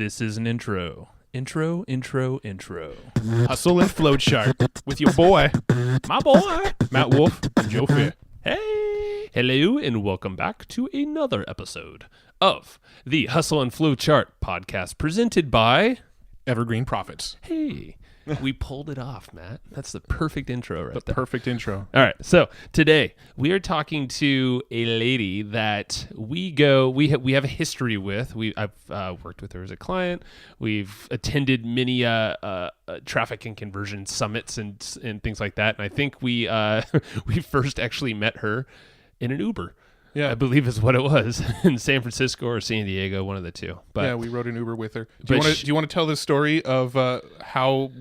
This is an intro. Intro. Hustle and Flow Chart with your boy, My boy, Matt Wolf and Joe Fair. Hey! Hello, and welcome back to another episode of the Hustle and Flow Chart podcast presented by... Evergreen Profits. Hey, we pulled it off, Matt. That's the perfect intro right there. Perfect intro. All right, so today we are talking to a lady that we have a history with. I've worked with her as a client. We've attended many traffic and conversion summits and things like that. And I think we we first actually met her in an Uber. Yeah, I believe is what it was in San Francisco or San Diego, one of the two. But yeah, we rode an Uber with her. Do you want to tell the story of how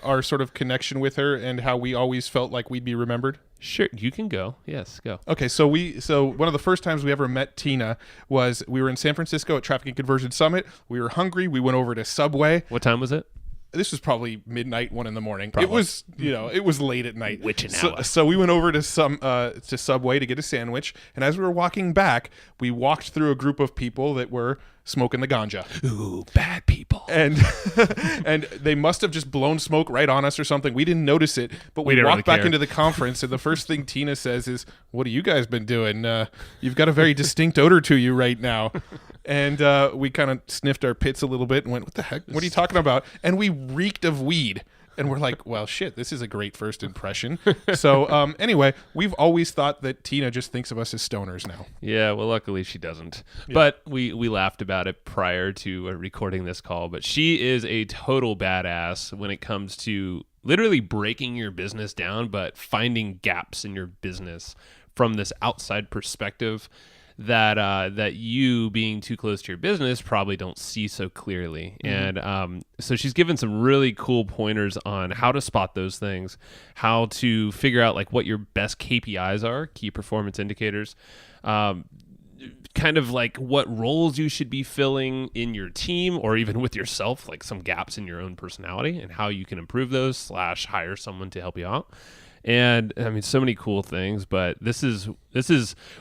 our sort of connection with her and how we always felt like we'd be remembered? Sure, you can go. Yes, go. Okay, so one of the first times we ever met Tina was we were in San Francisco at Traffic and Conversion Summit. We were hungry. We went over to Subway. What time was it? This was probably midnight, 1 a.m. Probably. It was, it was late at night. Witching hour. So we went over to Subway to get a sandwich, and as we were walking back, we walked through a group of people that were smoking the ganja. Ooh, bad people. And and they must have just blown smoke right on us or something. We didn't notice it, but we didn't walked really back care. into the conference, and the first thing Tina says is, "What have you guys been doing? You've got a very distinct odor to you right now." And we kind of sniffed our pits a little bit and went, "What the heck? What are you talking about?" And we reeked of weed. And we're like, well, shit, this is a great first impression. So anyway, we've always thought that Tina just thinks of us as stoners now. Yeah, well, luckily she doesn't. Yeah. But we laughed about it prior to recording this call. But she is a total badass when it comes to literally breaking your business down, but finding gaps in your business from this outside perspective that you, being too close to your business, probably don't see so clearly. Mm-hmm. And so she's given some really cool pointers on how to spot those things, how to figure out like what your best KPIs are, key performance indicators, kind of like what roles you should be filling in your team or even with yourself, like some gaps in your own personality and how you can improve those / hire someone to help you out. And I mean, so many cool things, but this is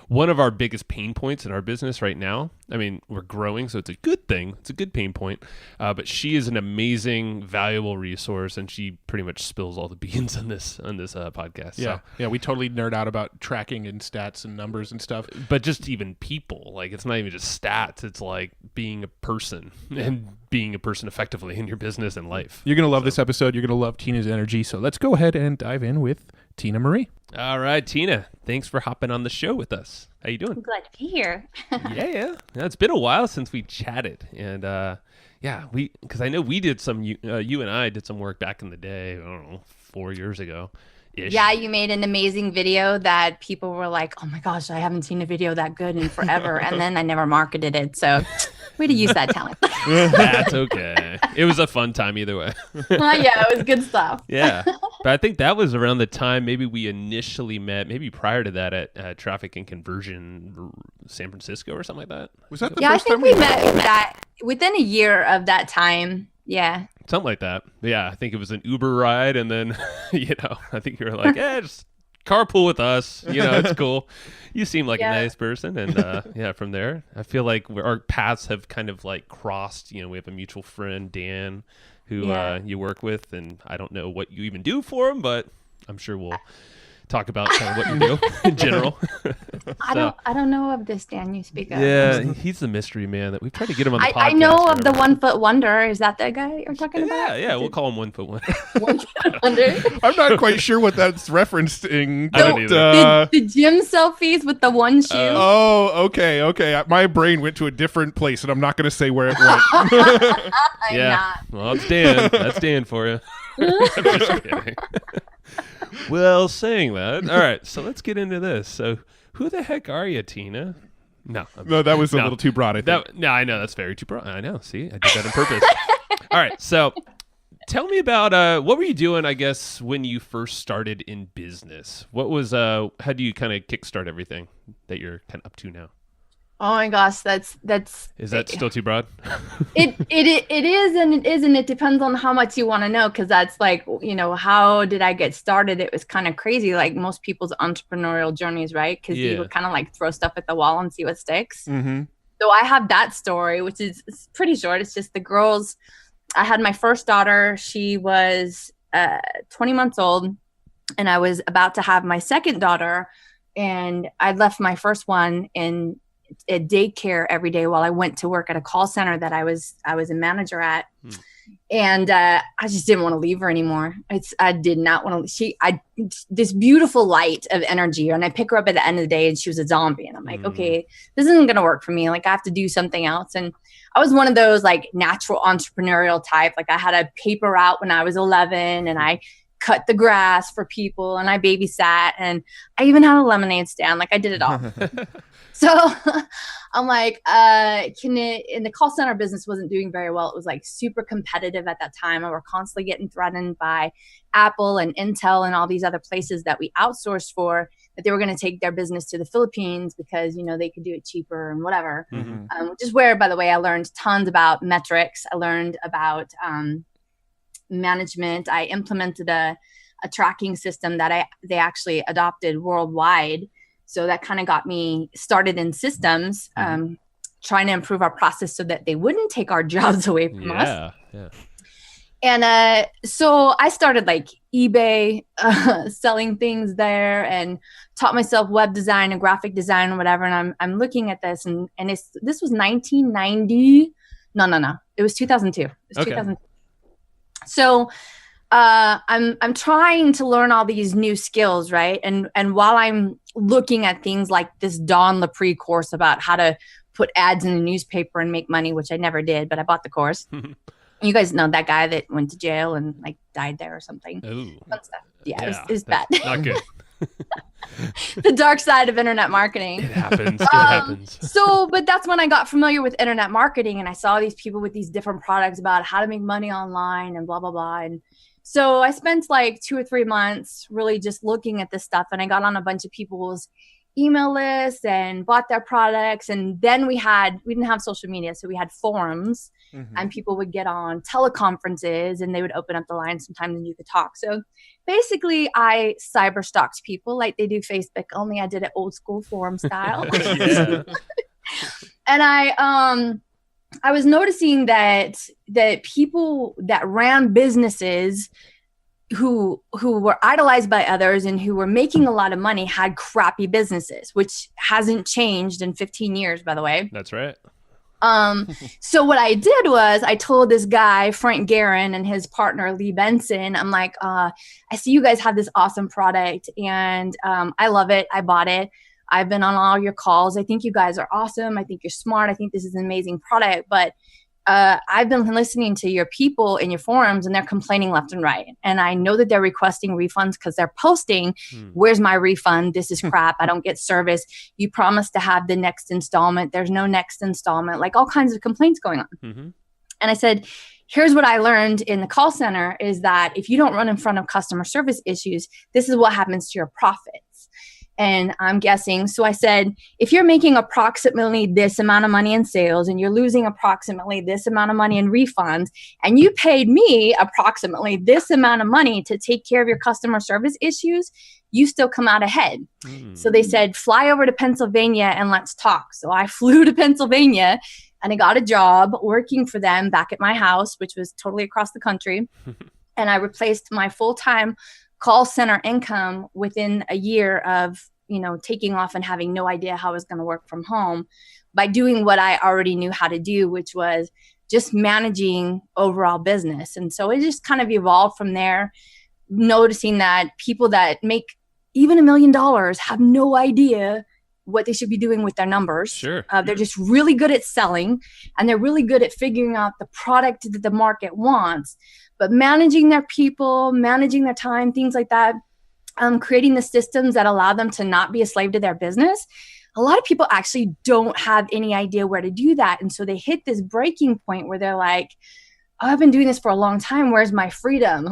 one of our biggest pain points in our business right now. I mean, we're growing, so it's a good thing. It's a good pain point. But she is an amazing, valuable resource, and she pretty much spills all the beans on this podcast. Yeah, so. yeah, we totally nerd out about tracking and stats and numbers and stuff. But just even people, like it's not even just stats. It's like being a person and being a person effectively in your business and life. You're going to love this episode. You're going to love Tina's energy. So let's go ahead and dive in with Tina Marie. All right, Tina, thanks for hopping on the show with us. How you doing? I'm glad to be here. Yeah. It's been a while since we chatted. And because I know we did some, you and I did some work back in the day, I don't know, 4 years ago. Yeah, you made an amazing video that people were like, oh my gosh, I haven't seen a video that good in forever. And then I never marketed it. So way to use that talent. That's okay. It was a fun time either way. Yeah, it was good stuff. Yeah. But I think that was around the time maybe we initially met, maybe prior to that at Traffic and Conversion San Francisco or something like that. Was that the Yeah, I first think time we met that within a year of that time. Yeah. Something like that. Yeah, I think it was an Uber ride, and then, I think you were like, just carpool with us. It's cool. You seem like a nice person, and from there, I feel like our paths have kind of like crossed. We have a mutual friend, Dan, who you work with, and I don't know what you even do for him, but I'm sure we'll talk about kind of what you do in general. I don't know of this Dan you speak of. Yeah, he's the mystery man that we've tried to get him on the podcast. I know of the 1 foot wonder. Is that the guy you're talking about? Yeah, we'll call him 1 foot wonder. 1 foot wonder. I'm not quite sure what that's referencing. I don't either. The gym selfies with the one shoe. Okay. My brain went to a different place, and I'm not going to say where it went. Not. Well, it's Dan. That's Dan for you. I'm just kidding. Well, saying that, all right, so let's get into this. So who the heck are you, Tina? No, that was a little too broad, I think. No, I know, that's very too broad. I know, see, I did that on purpose. All right, so tell me about what were you doing, I guess, when you first started in business? What was, how do you kind of kickstart everything that you're kind of up to now? Oh my gosh, that's. Is that still too broad? It is and it isn't. It depends on how much you want to know, because that's like, how did I get started? It was kind of crazy, like most people's entrepreneurial journeys, right? Because you would kind of like throw stuff at the wall and see what sticks. Mm-hmm. So I have that story, which is it's pretty short. It's just the girls. I had my first daughter. She was 20 months old, and I was about to have my second daughter. And I left my first one in a daycare every day while I went to work at a call center that I was a manager at. And I just didn't want to leave her anymore. I did not want to. This beautiful light of energy, and I pick her up at the end of the day, and she was a zombie. And I'm like, okay, this isn't gonna work for me. Like, I have to do something else. And I was one of those like natural entrepreneurial type. Like, I had a paper route when I was 11, and I cut the grass for people, and I babysat, and I even had a lemonade stand. Like, I did it all. So I'm like, and the call center business wasn't doing very well. It was like super competitive at that time. And we're constantly getting threatened by Apple and Intel and all these other places that we outsourced for, that they were going to take their business to the Philippines because, you know, they could do it cheaper and whatever. Which is where, by the way, I learned tons about metrics. I learned about management. I implemented a tracking system that they actually adopted worldwide. So that kind of got me started in systems, trying to improve our process so that they wouldn't take our jobs away from us. Yeah. And so I started like eBay, selling things there, and taught myself web design and graphic design and whatever. And I'm looking at this, and this was 1990. No. It was 2002. It was Okay. 2002. So I'm trying to learn all these new skills, right? And while I'm looking at things like this Dawn Lepre course about how to put ads in the newspaper and make money, which I never did, but I bought the course. You guys know that guy that went to jail and like died there or something. Ooh. Fun stuff. Yeah, it was bad. Not good. The dark side of internet marketing. It happens. It happens. So, but that's when I got familiar with internet marketing, and I saw these people with these different products about how to make money online and blah, blah, blah. And so I spent like 2 or 3 months really just looking at this stuff, and I got on a bunch of people's email lists and bought their products. And then we didn't have social media, so we had forums, and people would get on teleconferences, and they would open up the line sometimes and you could talk. So basically I cyber stalked people like they do Facebook, only I did it old school forum style. Yeah. And I was noticing that people that ran businesses who were idolized by others and who were making a lot of money had crappy businesses, which hasn't changed in 15 years, by the way. That's right. So what I did was I told this guy, Frank Guerin, and his partner, Lee Benson, I'm like, I see you guys have this awesome product, and I love it. I bought it. I've been on all your calls. I think you guys are awesome. I think you're smart. I think this is an amazing product. But I've been listening to your people in your forums, and they're complaining left and right. And I know that they're requesting refunds because they're posting, where's my refund? This is crap. I don't get service. You promised to have the next installment. There's no next installment. Like all kinds of complaints going on. And I said, here's what I learned in the call center is that if you don't run in front of customer service issues, this is what happens to your profits. And I'm guessing. So I said, if you're making approximately this amount of money in sales and you're losing approximately this amount of money in refunds, and you paid me approximately this amount of money to take care of your customer service issues, you still come out ahead. So they said, fly over to Pennsylvania and let's talk. So I flew to Pennsylvania, and I got a job working for them back at my house, which was totally across the country. And I replaced my full-time call center income within a year of, taking off and having no idea how I was going to work from home by doing what I already knew how to do, which was just managing overall business. And so it just kind of evolved from there, noticing that people that make even $1 million have no idea what they should be doing with their numbers. Sure. They're just really good at selling, and they're really good at figuring out the product that the market wants. But managing their people, managing their time, things like that, creating the systems that allow them to not be a slave to their business. A lot of people actually don't have any idea where to do that. And so they hit this breaking point where they're like, oh, I've been doing this for a long time. Where's my freedom?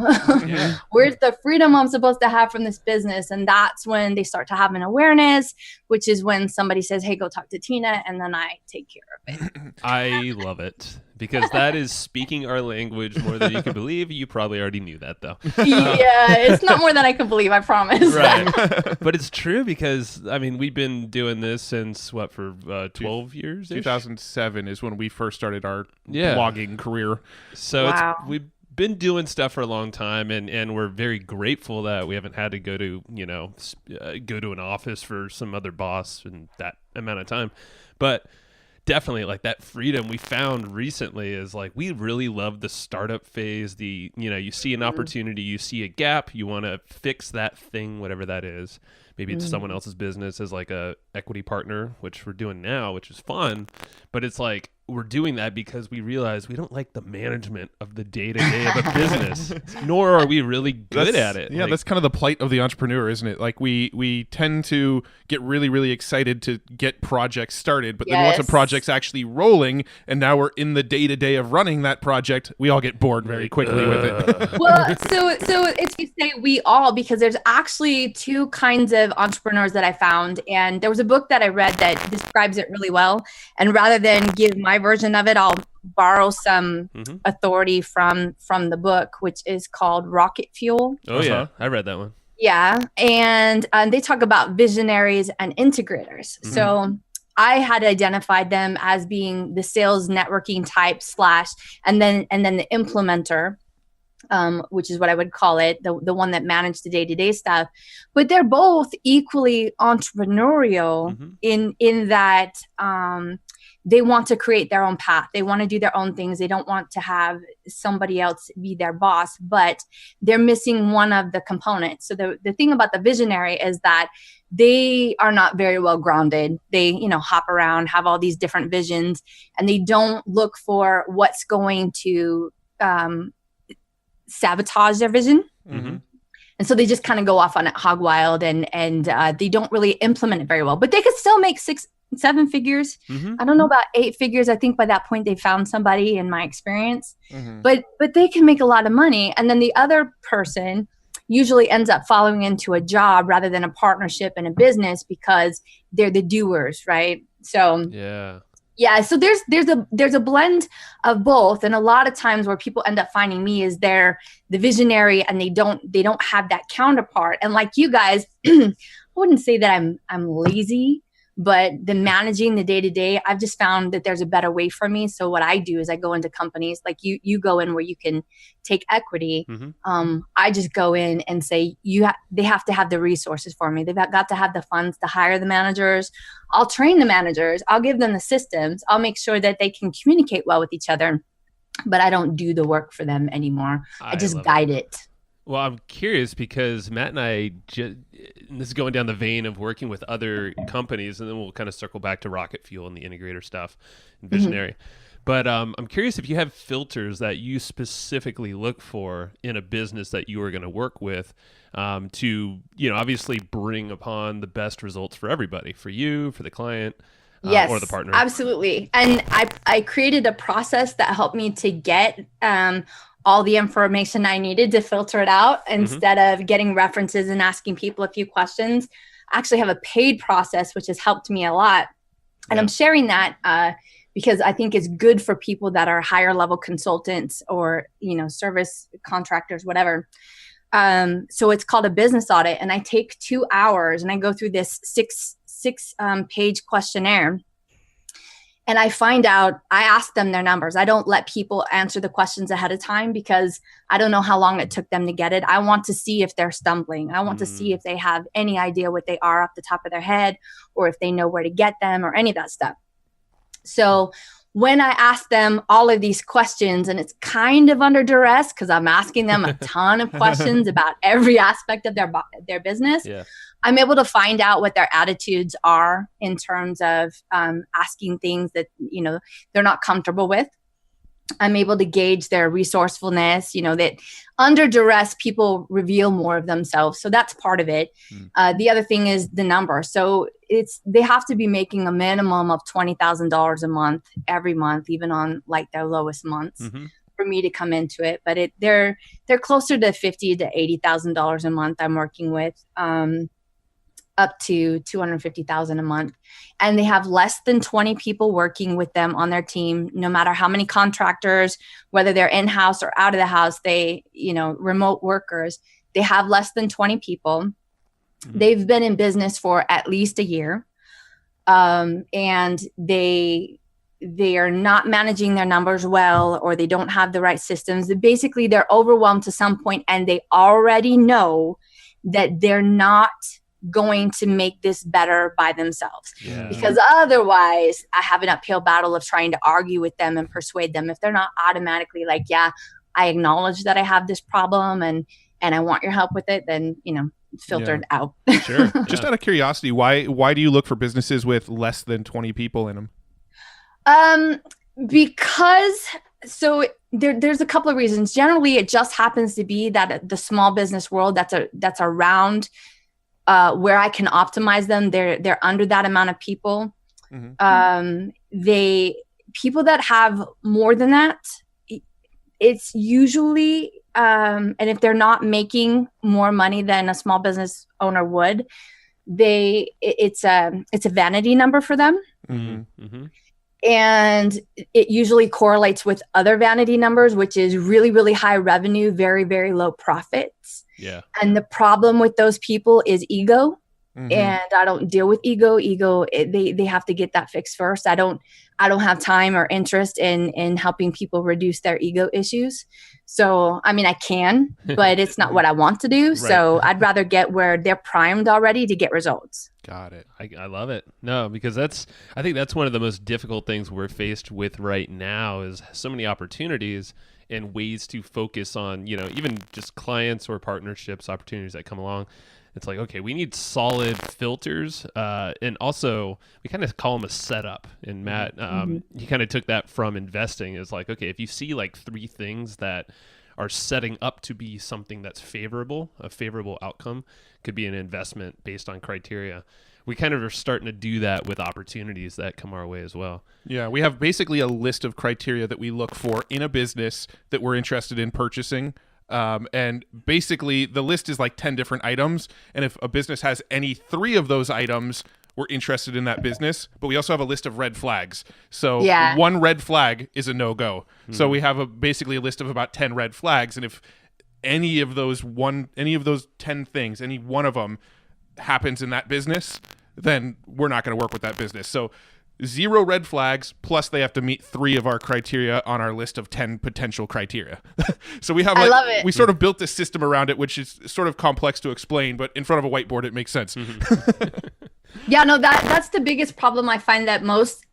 Where's the freedom I'm supposed to have from this business? And that's when they start to have an awareness, which is when somebody says, hey, go talk to Tina. And then I take care of it. I love it because that is speaking our language more than you can believe. You probably already knew that, though. Yeah, it's not more than I can believe, I promise. Right. But it's true because, I mean, we've been doing this since, what, for 12 years? 2007 is when we first started our blogging career. So Wow. we've been doing stuff for a long time, and we're very grateful that we haven't had to go to, go to an office for some other boss in that amount of time. But definitely, like, that freedom we found recently is like, we really love the startup phase. You see an opportunity, you see a gap, you want to fix that thing, whatever that is. Maybe it's someone else's business as like a equity partner, which we're doing now, which is fun. But it's like, we're doing that because we realize we don't like the management of the day-to-day of a business, nor are we really good at it. Yeah, that's kind of the plight of the entrepreneur, isn't it? Like, we tend to get really, really excited to get projects started, but then once a project's actually rolling, and now we're in the day-to-day of running that project, we all get bored very quickly with it. Well, so it's you say we all, because there's actually two kinds of entrepreneurs that I found, and there was a book that I read that describes it really well. And rather than give my version of it, I'll borrow some authority from the book, which is called Rocket Fuel. Oh yeah, I read that one. Yeah, and they talk about visionaries and integrators. So I had identified them as being the sales networking type / and then the implementer, which is what I would call it, the one that managed the day-to-day stuff. But they're both equally entrepreneurial in that they want to create their own path. They want to do their own things. They don't want to have somebody else be their boss, but they're missing one of the components. So the thing about the visionary is that they are not very well grounded. They, hop around, have all these different visions, and they don't look for what's going to sabotage their vision. And so they just kind of go off on it hog wild, and they don't really implement it very well, but they could still make 6-7 figures. I don't know about 8 figures. I think by that point they found somebody, in my experience, but they can make a lot of money. And then the other person usually ends up following into a job rather than a partnership in a business, because they're the doers, right? So so there's a blend of both. And a lot of times where people end up finding me is they're the visionary, and they don't have that counterpart. And like you guys, I wouldn't say that I'm lazy, but the managing the day-to-day, I've just found that there's a better way for me. So what I do is I go into companies like you go in where you can take equity. I just go in and say, they have to have the resources for me. They've got to have the funds to hire the managers. I'll train the managers. I'll give them the systems. I'll make sure that they can communicate well with each other, but I don't do the work for them anymore. I just guide it. Well, I'm curious because Matt and I, this is going down the vein of working with other companies, and then we'll kind of circle back to Rocket Fuel and the integrator stuff and Visionary. But I'm curious if you have filters that you specifically look for in a business that you are going to work with to, obviously bring upon the best results for everybody, for you, for the client. Yes, or the partner. Absolutely. And I created a process that helped me to get all the information I needed to filter it out instead of getting references and asking people a few questions. I actually have a paid process, which has helped me a lot. And I'm sharing that because I think it's good for people that are higher level consultants or, service contractors, whatever. So it's called a business audit. And I take 2 hours and I go through this six page questionnaire. And I find out, I ask them their numbers. I don't let people answer the questions ahead of time because I don't know how long it took them to get it. I want to see if they're stumbling. I want to see if they have any idea what they are off the top of their head, or if they know where to get them, or any of that stuff. So when I ask them all of these questions, and it's kind of under duress because I'm asking them a ton of questions about every aspect of their business, I'm able to find out what their attitudes are in terms of asking things that, they're not comfortable with. I'm able to gauge their resourcefulness, that under duress, people reveal more of themselves. So that's part of it. The other thing is the number. So they have to be making a minimum of $20,000 a month, every month, even on like their lowest months for me to come into it. But they're closer to $50,000 to $80,000 a month I'm working with. up to 250,000 a month. And they have less than 20 people working with them on their team, no matter how many contractors, whether they're in-house or out of the house, they, remote workers, they have less than 20 people. Mm-hmm. They've been in business for at least a year. And they are not managing their numbers well, or they don't have the right systems. Basically, they're overwhelmed to some point, and they already know that they're not going to make this better by themselves. Yeah. Because otherwise I have an uphill battle of trying to argue with them and persuade them. If they're not automatically like, yeah, I acknowledge that I have this problem and I want your help with it, then, filtered out. Sure. Just out of curiosity, why do you look for businesses with less than 20 people in them? Because there's a couple of reasons. Generally, it just happens to be that the small business world that's around where I can optimize them, they're under that amount of people. Mm-hmm. People that have more than that, it's usually, and if they're not making more money than a small business owner would, it's a vanity number for them. Mm-hmm. Mm-hmm. And it usually correlates with other vanity numbers, which is really, really high revenue, very, very low profits. Yeah. And the problem with those people is ego. Mm-hmm. And I don't deal with ego. They have to get that fixed first. I don't have time or interest in helping people reduce their ego issues. So, I mean, I can, but it's not what I want to do. Right. So I'd rather get where they're primed already to get results. Got it. I love it. No, because I think that's one of the most difficult things we're faced with right now is so many opportunities and ways to focus on, even just clients or partnerships, opportunities that come along. It's like, okay, we need solid filters. And also we kind of call them a setup. And Matt, you kind of took that from investing. It's like, okay, if you see like 3 things that are setting up to be something that's favorable, a favorable outcome, could be an investment based on criteria. We kind of are starting to do that with opportunities that come our way as well. Yeah, we have basically a list of criteria that we look for in a business that we're interested in purchasing. And basically the list is like 10 different items. And if a business has any 3 of those items, we're interested in that business. But we also have a list of red flags. So one red flag is a no-go. Mm-hmm. So we have basically a list of about 10 red flags. And if any of those 10 things, any one of them happens in that business, then we're not going to work with that business. So 0 red flags, plus they have to meet 3 of our criteria on our list of 10 potential criteria. So we have, I love it. We sort of built this system around it, which is sort of complex to explain, but in front of a whiteboard, it makes sense. Mm-hmm. Yeah, no, that's the biggest problem I find that most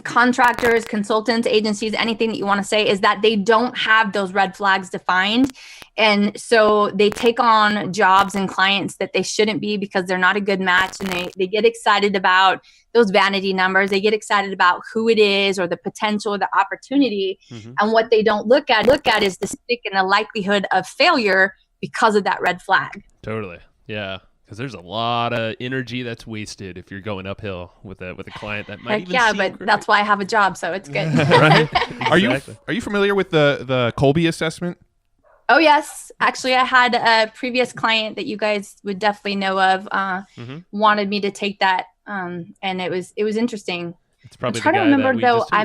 contractors, consultants, agencies, anything that you want to say is that they don't have those red flags defined. And so they take on jobs and clients that they shouldn't be because they're not a good match. And they get excited about those vanity numbers. They get excited about who it is or the potential or the opportunity. Mm-hmm. And what they don't look at is the stick and the likelihood of failure because of that red flag. Totally. Yeah. Because there's a lot of energy that's wasted if you're going uphill with a client that might seem but great. That's why I have a job, so it's good. Right? Exactly. Are you familiar with the Colby assessment? Oh yes, actually, I had a previous client that you guys would definitely know of. Wanted me to take that, and it was interesting. It's probably I'm trying to remember though. I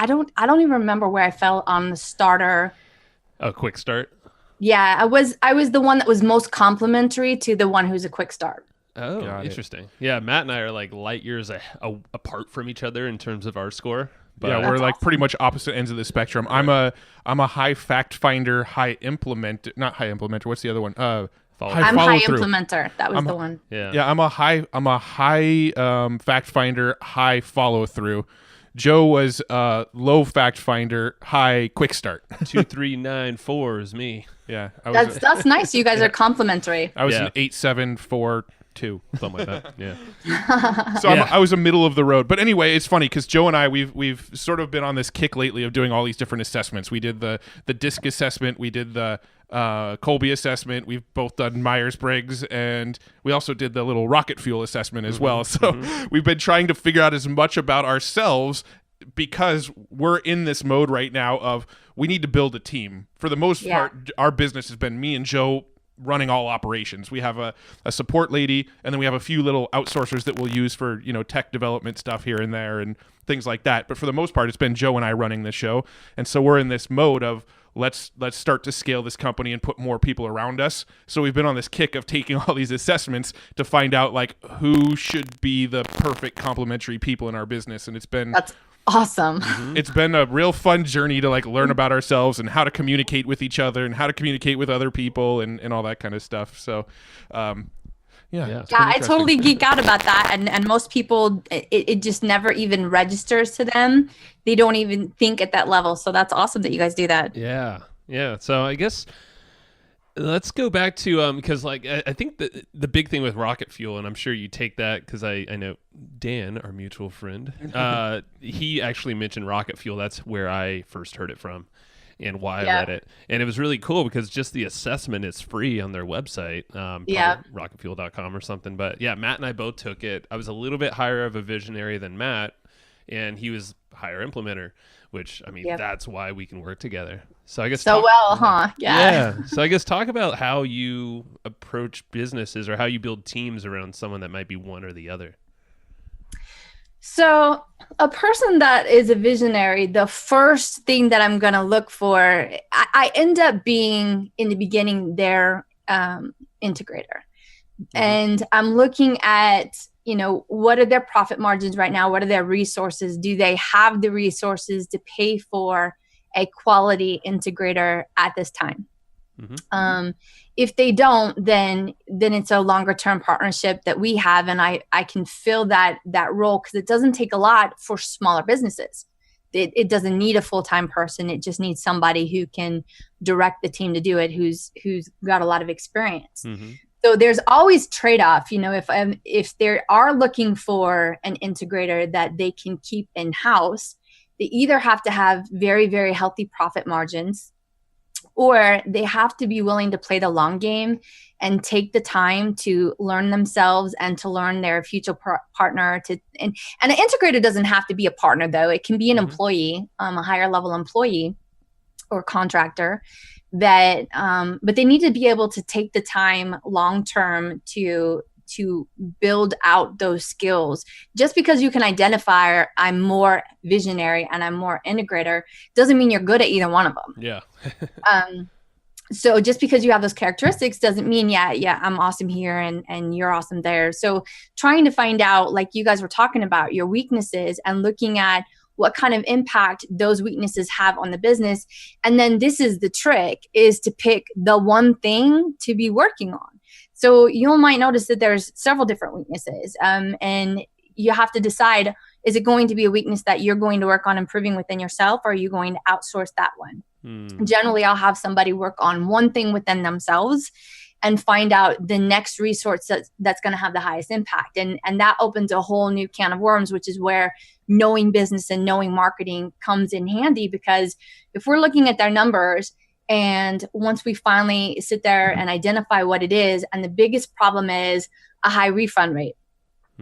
don't even remember where I fell on the starter. Oh, quick start. Yeah, I was the one that was most complimentary to the one who's a quick start. Oh, interesting. Yeah, Matt and I are like light years apart from each other in terms of our score. But yeah, we're like awesome. Pretty much opposite ends of the spectrum. Right. I'm a high fact finder, high implementer. Not high implementer. What's the other one? I'm high implementer. That was the one. Yeah. I'm a high fact finder, high follow through. Joe was low fact finder, high quick start. 2394 is me. Yeah, that's nice. You guys are complimentary. I was an 8742, something like that. Yeah. So I was a middle of the road. But anyway, it's funny because Joe and I we've sort of been on this kick lately of doing all these different assessments. We did the DISC assessment. We did the Colby assessment. We've both done Myers-Briggs, and we also did the little rocket fuel assessment as well. So we've been trying to figure out as much about ourselves because we're in this mode right now of we need to build a team. For the most part, our business has been me and Joe running all operations. We have a support lady, and then we have a few little outsourcers that we'll use for, tech development stuff here and there and things like that. But for the most part, it's been Joe and I running the show. And so we're in this mode of let's start to scale this company and put more people around us. So we've been on this kick of taking all these assessments to find out like who should be the perfect complementary people in our business. And that's awesome. It's been a real fun journey to like learn about ourselves and how to communicate with each other and how to communicate with other people and all that kind of stuff. So, yeah, I totally geek out about that. And most people, it just never even registers to them. They don't even think at that level. So that's awesome that you guys do that. Yeah. Yeah. So I guess let's go back to, because like, I think the big thing with rocket fuel, and I'm sure you take that because I know Dan, our mutual friend, he actually mentioned rocket fuel. That's where I first heard it from. And why I read it. And it was really cool because just the assessment is free on their website, rocketfuel.com or something. But yeah, Matt and I both took it. I was a little bit higher of a visionary than Matt, and he was higher implementer, which, I mean, that's why we can work together. So I guess huh? Yeah. So I guess talk about how you approach businesses or how you build teams around someone that might be one or the other. So a person that is a visionary, the first thing that I'm going to look for, I end up being in the beginning their integrator. And I'm looking at, what are their profit margins right now? What are their resources? Do they have the resources to pay for a quality integrator at this time? If they don't, then it's a longer term partnership that we have, and I can fill that role because it doesn't take a lot for smaller businesses. It doesn't need a full-time person. It just needs somebody who can direct the team to do it, who's got a lot of experience. So there's always trade-off. If they are looking for an integrator that they can keep in-house, they either have to have very, very healthy profit margins, or they have to be willing to play the long game and take the time to learn themselves and to learn their future partner. And an integrator doesn't have to be a partner, though. It can be an employee, a higher level employee or contractor. But they need to be able to take the time long term to build out those skills. Just because you can identify I'm more visionary and I'm more integrator doesn't mean you're good at either one of them. Yeah. So just because you have those characteristics doesn't mean, I'm awesome here and you're awesome there. So trying to find out, like you guys were talking about, your weaknesses and looking at what kind of impact those weaknesses have on the business. And then this is the trick, is to pick the one thing to be working on. So you might notice that there's several different weaknesses, and you have to decide, is it going to be a weakness that you're going to work on improving within yourself, or are you going to outsource that one? Generally, I'll have somebody work on one thing within themselves and find out the next resource that's going to have the highest impact. And that opens a whole new can of worms, which is where knowing business and knowing marketing comes in handy. Because if we're looking at their numbers, and once we finally sit there and identify what it is, and the biggest problem is a high refund rate.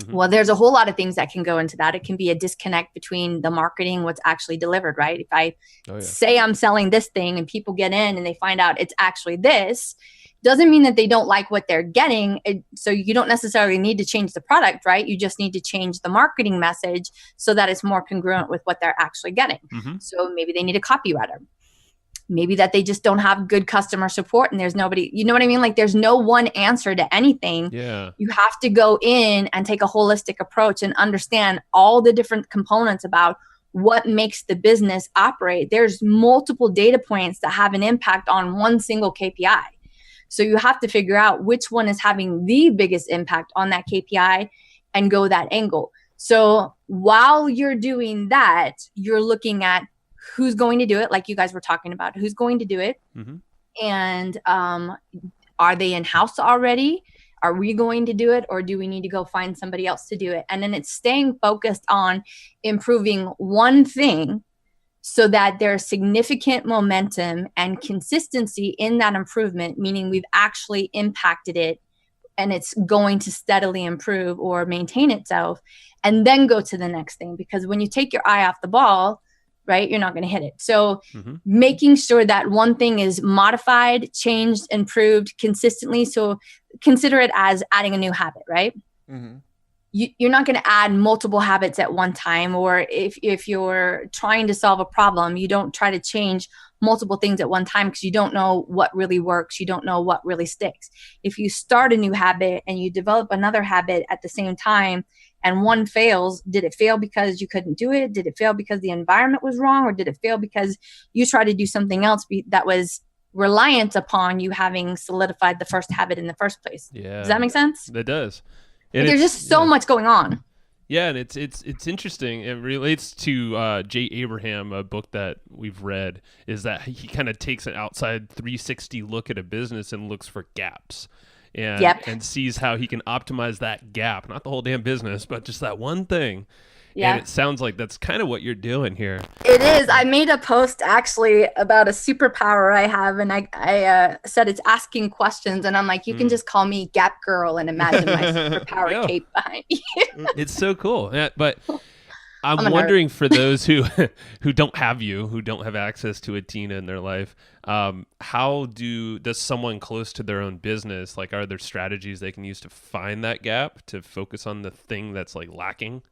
Well, there's a whole lot of things that can go into that. It can be a disconnect between the marketing, what's actually delivered, right? If I say I'm selling this thing and people get in and they find out it's actually this, doesn't mean that they don't like what they're getting. So you don't necessarily need to change the product, right? You just need to change the marketing message so that it's more congruent with what they're actually getting. So maybe they need a copywriter. Maybe that they just don't have good customer support and there's nobody, you know what I mean? Like there's no one answer to anything. Yeah. You have to go in and take a holistic approach and understand all the different components about what makes the business operate. There's multiple data points that have an impact on one single KPI. So you have to figure out which one is having the biggest impact on that KPI and go that angle. So while you're doing that, you're looking at who's going to do it, like you guys were talking about, who's going to do it. And are they in-house already? Are we going to do it, or do we need to go find somebody else to do it? And then it's staying focused on improving one thing so that there's significant momentum and consistency in that improvement, meaning we've actually impacted it and it's going to steadily improve or maintain itself, and then go to the next thing. Because when you take your eye off the ball, right? You're not going to hit it. So Mm-hmm. making sure that one thing is modified, changed, improved consistently. So consider it as adding a new habit, right? Mm-hmm. You're not going to add multiple habits at one time. Or if you're trying to solve a problem, you don't try to change multiple things at one time because you don't know what really works. You don't know what really sticks. If you start a new habit and you develop another habit at the same time and one fails, did it fail because you couldn't do it? Did it fail because the environment was wrong? Or did it fail because you tried to do something else that was reliant upon you having solidified the first habit in the first place? Yeah. Does that make sense? That does. And there's just so much going on. Yeah, and it's interesting. It relates to Jay Abraham, a book that we've read, is that he kind of takes an outside 360 look at a business and looks for gaps. And sees how he can optimize that gap, not the whole damn business, but just that one thing. Yeah. And it sounds like that's kind of what you're doing here. It is. I made a post actually about a superpower I have, and I said it's asking questions, and I'm like, you can just call me Gap Girl and imagine my superpower cape behind you. It's so cool. Yeah, but I'm wondering for those who don't have who don't have access to a Tina in their life, how does someone close to their own business, like, are there strategies they can use to find that gap, to focus on the thing that's like lacking?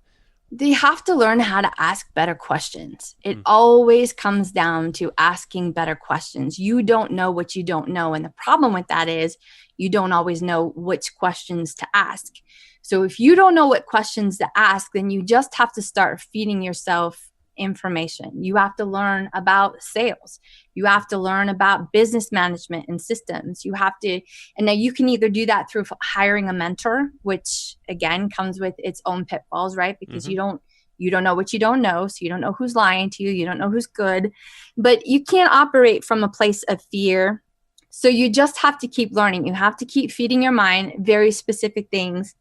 They have to learn how to ask better questions. It always comes down to asking better questions. You don't know what you don't know. And the problem with that is you don't always know which questions to ask. So if you don't know what questions to ask, then you just have to start feeding yourself information. You have to learn about sales. You have to learn about business management and systems. You have to, and now you can either do that through hiring a mentor, which again comes with its own pitfalls, right? Because you don't know what you don't know. So you don't know who's lying to you. You don't know who's good, but you can't operate from a place of fear. So you just have to keep learning. You have to keep feeding your mind very specific things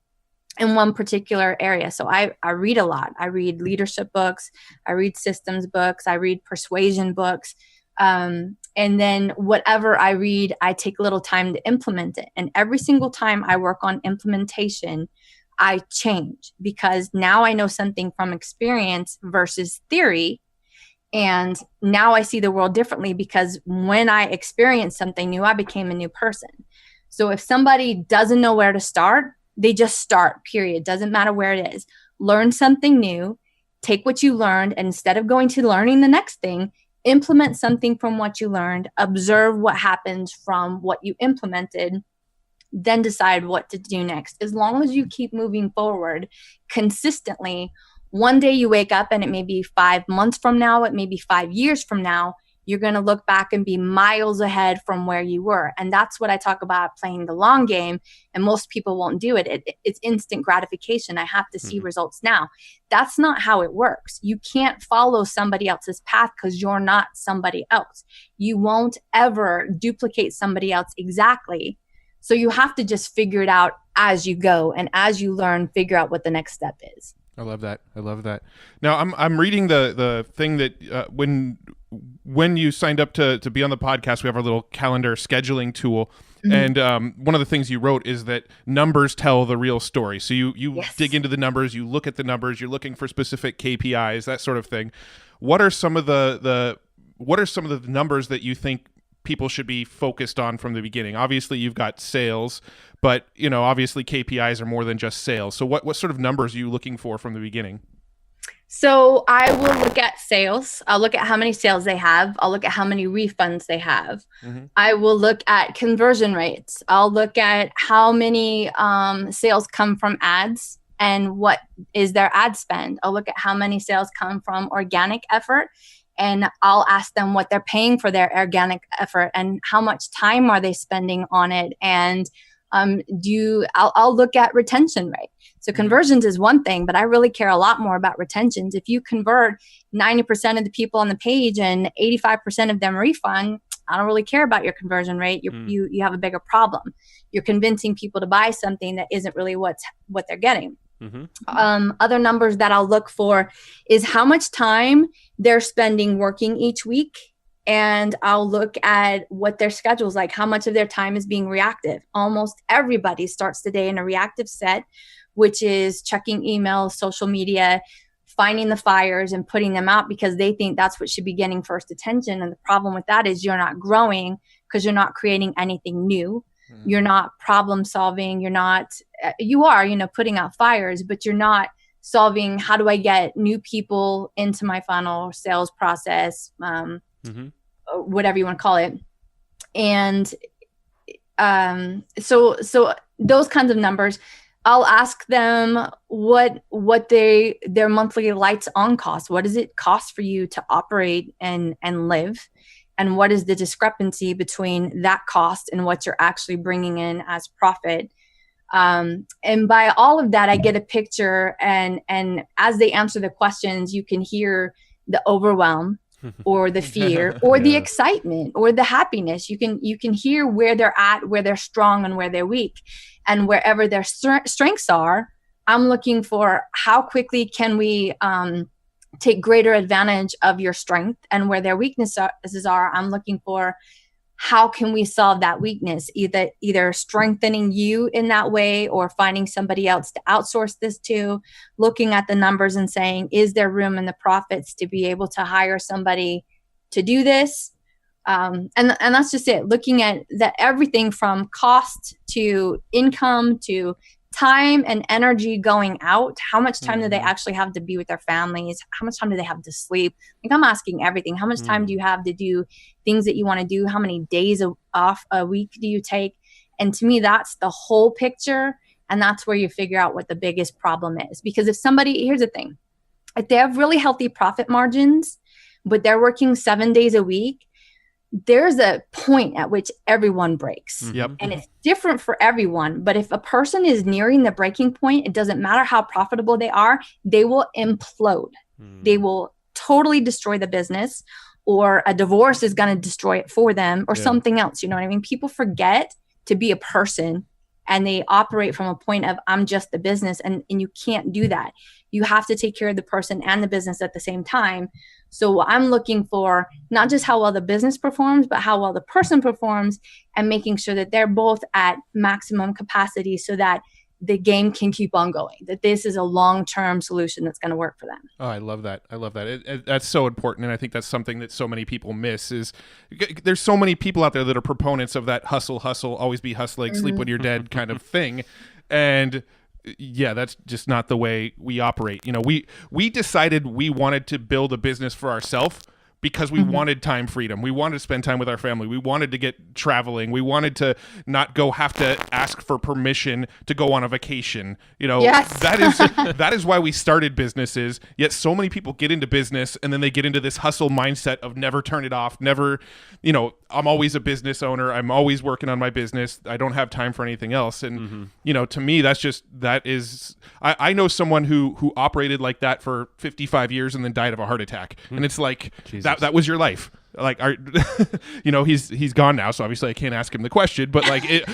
in one particular area. So I read a lot. I read leadership books. I read systems books. I read persuasion books. And then whatever I read, I take a little time to implement it. And every single time I work on implementation, I change because now I know something from experience versus theory. And now I see the world differently because when I experienced something new, I became a new person. So if somebody doesn't know where to start, they just start, period. Doesn't matter where it is. Learn something new, take what you learned, and instead of going to learning the next thing, implement something from what you learned, observe what happens from what you implemented, then decide what to do next. As long as you keep moving forward consistently, one day you wake up and it may be 5 months from now, it may be 5 years from now, you're going to look back and be miles ahead from where you were. And that's what I talk about, playing the long game. And most people won't do it. It's instant gratification. I have to see results now. That's not how it works. You can't follow somebody else's path because you're not somebody else. You won't ever duplicate somebody else exactly. So you have to just figure it out as you go. And as you learn, figure out what the next step is. I love that. I love that. Now I'm reading the thing that when you signed up to be on the podcast, we have our little calendar scheduling tool. And one of the things you wrote is that numbers tell the real story. So you dig into the numbers, you look at the numbers, you're looking for specific KPIs, that sort of thing. What are some of the numbers that you think people should be focused on from the beginning? Obviously, you've got sales, but obviously KPIs are more than just sales. So what sort of numbers are you looking for from the beginning? So I will look at sales. I'll look at how many sales they have. I'll look at how many refunds they have. I will look at conversion rates. I'll look at how many sales come from ads and what is their ad spend. I'll look at how many sales come from organic effort, and I'll ask them what they're paying for their organic effort and how much time are they spending on it. And I'll look at retention rate. So conversions is one thing, but I really care a lot more about retentions. If you convert 90% of the people on the page and 85% of them refund, I don't really care about your conversion rate. You have a bigger problem. You're convincing people to buy something that isn't really what they're getting. Other numbers that I'll look for is how much time they're spending working each week. And I'll look at what their schedule is like, how much of their time is being reactive. Almost everybody starts the day in a reactive set, which is checking email, social media, finding the fires and putting them out because they think that's what should be getting first attention. And the problem with that is you're not growing because you're not creating anything new. You're not problem solving. You are, putting out fires, but you're not solving how do I get new people into my funnel, sales process, whatever you want to call it. And so those kinds of numbers, I'll ask them what their monthly lights on cost. What does it cost for you to operate and live? And what is the discrepancy between that cost and what you're actually bringing in as profit? And by all of that, I get a picture. And as they answer the questions, you can hear the overwhelm or the fear or the excitement or the happiness. You can hear where they're at, where they're strong and where they're weak. And wherever their strengths are, I'm looking for how quickly can we take greater advantage of your strength, and where their weaknesses are, I'm looking for how can we solve that weakness, either strengthening you in that way or finding somebody else to outsource this to, looking at the numbers and saying, is there room in the profits to be able to hire somebody to do this? And that's just it. Looking at that, everything from cost to income to time and energy going out. How much time do they actually have to be with their families? How much time do they have to sleep? Like, I'm asking everything. How much time do you have to do things that you want to do? How many days off a week do you take? And to me, that's the whole picture. And that's where you figure out what the biggest problem is. Because here's the thing, if they have really healthy profit margins, but they're working 7 days a week, there's a point at which everyone breaks. Yep. And it's different for everyone. But if a person is nearing the breaking point, it doesn't matter how profitable they are, they will implode. They will totally destroy the business, or a divorce is going to destroy it for them, or something else. You know what I mean? People forget to be a person, and they operate from a point of, I'm just the business. And you can't do that. You have to take care of the person and the business at the same time. So I'm looking for not just how well the business performs, but how well the person performs, and making sure that they're both at maximum capacity so that the game can keep on going, that this is a long-term solution that's going to work for them. Oh, I love that. That's so important. And I think that's something that so many people miss is there's so many people out there that are proponents of that hustle, always be hustling, sleep when you're dead kind of thing. And yeah, that's just not the way we operate. We decided we wanted to build a business for ourselves because we wanted time freedom. We wanted to spend time with our family. We wanted to get traveling. We wanted to not have to ask for permission to go on a vacation. Yes. that is why we started businesses. Yet so many people get into business and then they get into this hustle mindset of never turn it off, never, I'm always a business owner. I'm always working on my business. I don't have time for anything else. And, to me, I know someone who operated like that for 55 years and then died of a heart attack. And it's like, that was your life. Like, he's gone now, so obviously I can't ask him the question. But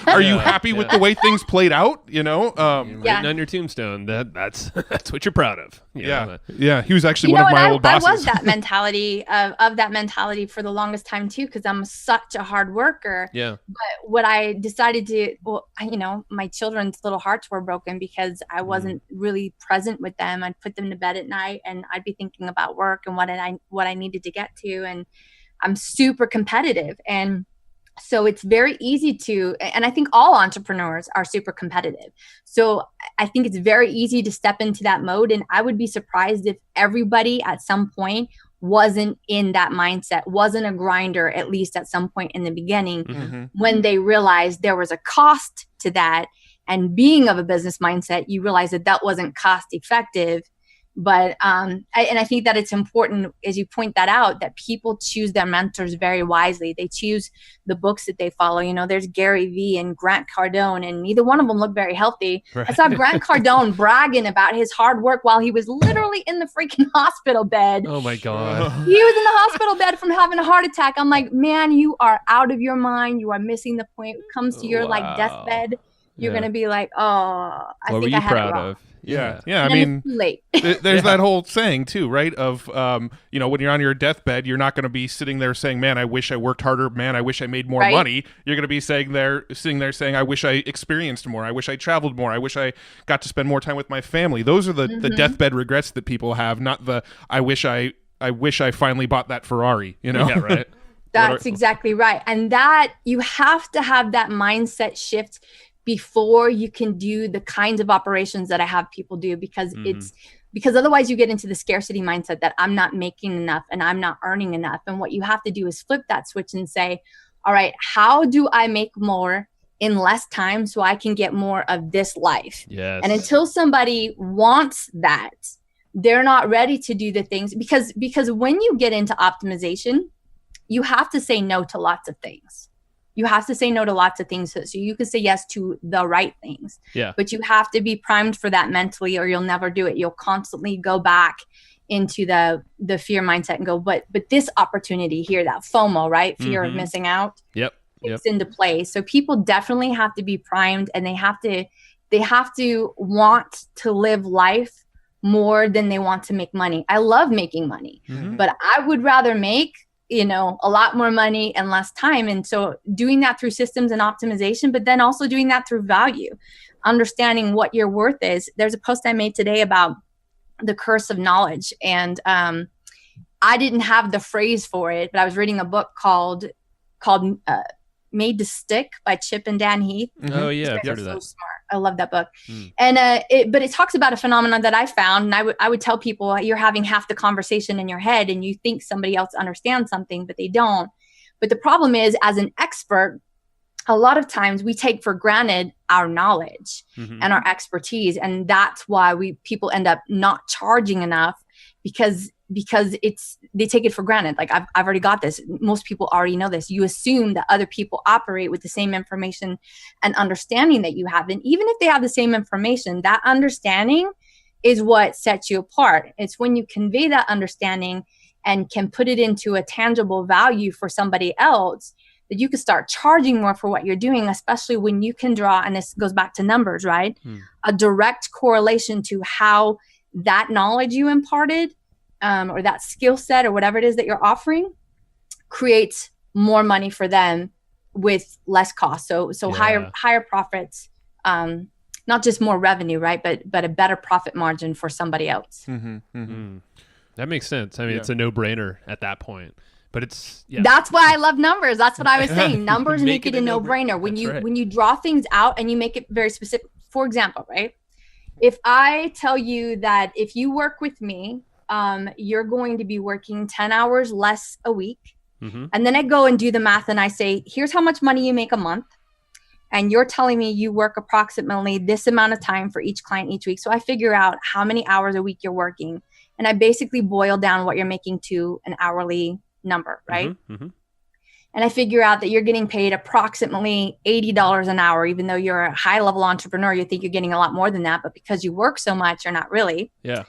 are you happy with the way things played out? Written on your tombstone. That's what you're proud of. Yeah. He was actually one of my old bosses. I was that mentality of that mentality for the longest time too, because I'm such a hard worker. Yeah. But what I decided to, my children's little hearts were broken because I wasn't really present with them. I'd put them to bed at night, and I'd be thinking about work and what I needed to get to, and I'm super competitive. And so it's very easy and I think all entrepreneurs are super competitive. So I think it's very easy to step into that mode. And I would be surprised if everybody at some point wasn't in that mindset, wasn't a grinder, at least at some point in the beginning, when they realized there was a cost to that. And being of a business mindset, you realize that wasn't cost effective. But I think that it's important, as you point that out, that people choose their mentors very wisely. They choose the books that they follow. There's Gary Vee and Grant Cardone, and neither one of them look very healthy. Right. I saw Grant Cardone bragging about his hard work while he was literally in the freaking hospital bed. Oh my God. He was in the hospital bed from having a heart attack. I'm like, man, you are out of your mind. You are missing the point. It comes to your deathbed. You're going to be like, oh, I what think were I you had it proud wrong. of? Yeah. I And then mean, it's too late. there's that whole saying too, right? Of, when you're on your deathbed, you're not going to be sitting there saying, man, I wish I worked harder. Man, I wish I made more Right. money. You're going to be sitting there saying, I wish I experienced more. I wish I traveled more. I wish I got to spend more time with my family. Those are the deathbed regrets that people have, not the, I wish I finally bought that Ferrari, Yeah, right. That's exactly right. And that you have to have that mindset shift before you can do the kinds of operations that I have people do, because because otherwise you get into the scarcity mindset that I'm not making enough and I'm not earning enough. And what you have to do is flip that switch and say, all right, how do I make more in less time so I can get more of this life? Yes. And until somebody wants that, they're not ready to do the things, because when you get into optimization, you have to say no to lots of things. You have to say no to lots of things so you can say yes to the right things. Yeah. But you have to be primed for that mentally, or you'll never do it. You'll constantly go back into the fear mindset and go, but this opportunity here, that FOMO, right? Fear of missing out. Yep. It's into play. So people definitely have to be primed, and they have to want to live life more than they want to make money. I love making money, but I would rather make a lot more money and less time. And so doing that through systems and optimization, but then also doing that through value, understanding what your worth is. There's a post I made today about the curse of knowledge. And I didn't have the phrase for it, but I was reading a book called Made to Stick by Chip and Dan Heath. Oh yeah, I've heard of So that. smart. I love that book. And but it talks about a phenomenon that I found, and I would tell people, you're having half the conversation in your head and you think somebody else understands something, but they don't. But the problem is, as an expert, a lot of times we take for granted our knowledge and our expertise, and that's why people end up not charging enough, because they take it for granted. Like, I've already got this. Most people already know this. You assume that other people operate with the same information and understanding that you have. And even if they have the same information, that understanding is what sets you apart. It's when you convey that understanding and can put it into a tangible value for somebody else that you can start charging more for what you're doing, especially when you can draw, and this goes back to numbers, right? A direct correlation to how that knowledge you imparted, or that skill set, or whatever it is that you're offering, creates more money for them with less cost. So higher profits, not just more revenue, right? But a better profit margin for somebody else. That makes sense. I mean, it's a no-brainer at that point. But it's That's why I love numbers. That's what I was saying. Numbers make it a no-brainer. When you draw things out and you make it very specific. For example, right? If I tell you that if you work with me, you're going to be working 10 hours less a week. And then I go and do the math and I say, here's how much money you make a month. And you're telling me you work approximately this amount of time for each client each week. So I figure out how many hours a week you're working. And I basically boil down what you're making to an hourly number, right? And I figure out that you're getting paid approximately $80 an hour, even though you're a high-level entrepreneur. You think you're getting a lot more than that, but because you work so much, you're not really. Yeah.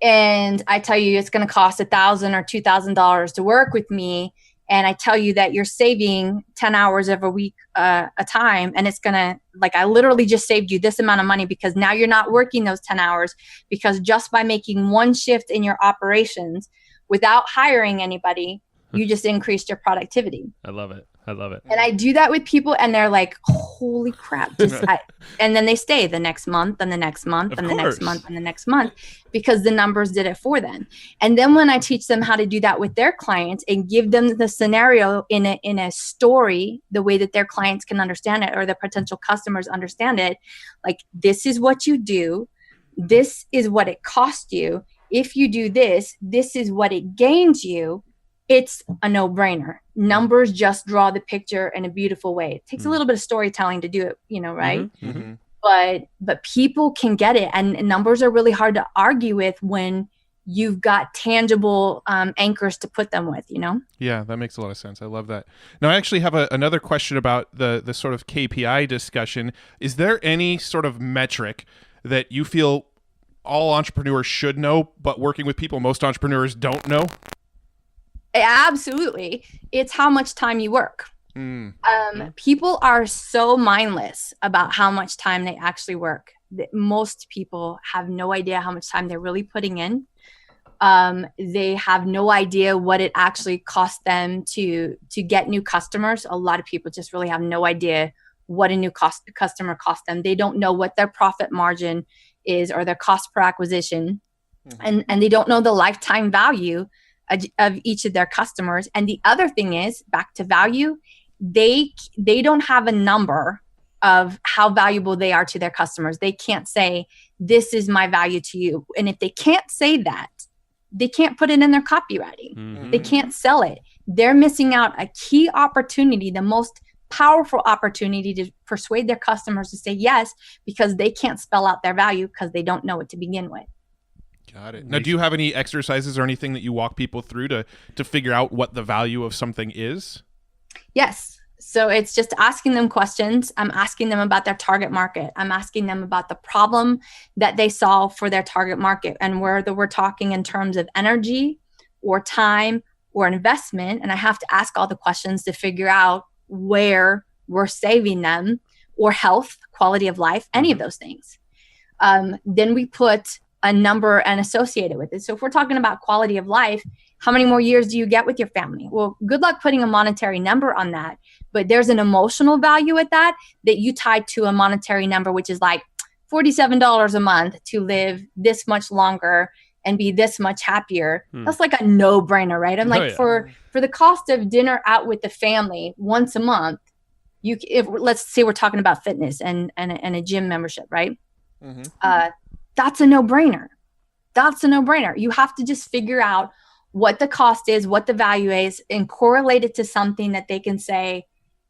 And I tell you it's going to cost $1,000 or $2,000 to work with me. And I tell you that you're saving 10 hours every week a time. And it's going to, like, I literally just saved you this amount of money because now you're not working those 10 hours, because just by making one shift in your operations without hiring anybody, you just increased your productivity. I love it. I love it. And I do that with people and they're like, holy crap. And then they stay the next month and the next month and the next month and the next month, because the numbers did it for them. And then when I teach them how to do that with their clients and give them the scenario in a story, the way that their clients can understand it or their potential customers understand it, like, this is what you do. This is what it cost you. If you do this, this is what it gains you. It's a no-brainer. Numbers just draw the picture in a beautiful way. It takes a little bit of storytelling to do it, right? But people can get it. And numbers are really hard to argue with when you've got tangible anchors to put them with, Yeah, that makes a lot of sense. I love that. Now, I actually have another question about the sort of KPI discussion. Is there any sort of metric that you feel all entrepreneurs should know, but working with people most entrepreneurs don't know? Absolutely. It's how much time you work. People are so mindless about how much time they actually work. most people have no idea how much time they're really putting in. They have no idea what it actually costs them to get new customers. A lot of people just really have no idea what a new customer costs them. They don't know what their profit margin is or their cost per acquisition. And they don't know the lifetime value of each of their customers. And the other thing is, back to value, they don't have a number of how valuable they are to their customers. They can't say, this is my value to you. And if they can't say that, they can't put it in their copywriting. They can't sell it. They're missing out a key opportunity, the most powerful opportunity to persuade their customers to say yes, because they can't spell out their value because they don't know it to begin with. Got it. Now, do you have any exercises or anything that you walk people through to figure out what the value of something is? Yes. So it's just asking them questions. I'm asking them about their target market. I'm asking them about the problem that they solve for their target market, and whether we're talking in terms of energy or time or investment. And I have to ask all the questions to figure out where we're saving them, or health, quality of life, any of those things. Then we put a number and associate it with it. So if we're talking about quality of life, how many more years do you get with your family? Well, good luck putting a monetary number on that. But there's an emotional value at that you tie to a monetary number, which is like $47 a month to live this much longer and be this much happier. That's like a no-brainer, right? I'm like, for the cost of dinner out with the family once a month, let's say we're talking about fitness and a gym membership, right? That's a no-brainer. That's a no-brainer. You have to just figure out what the cost is, what the value is, and correlate it to something that they can say,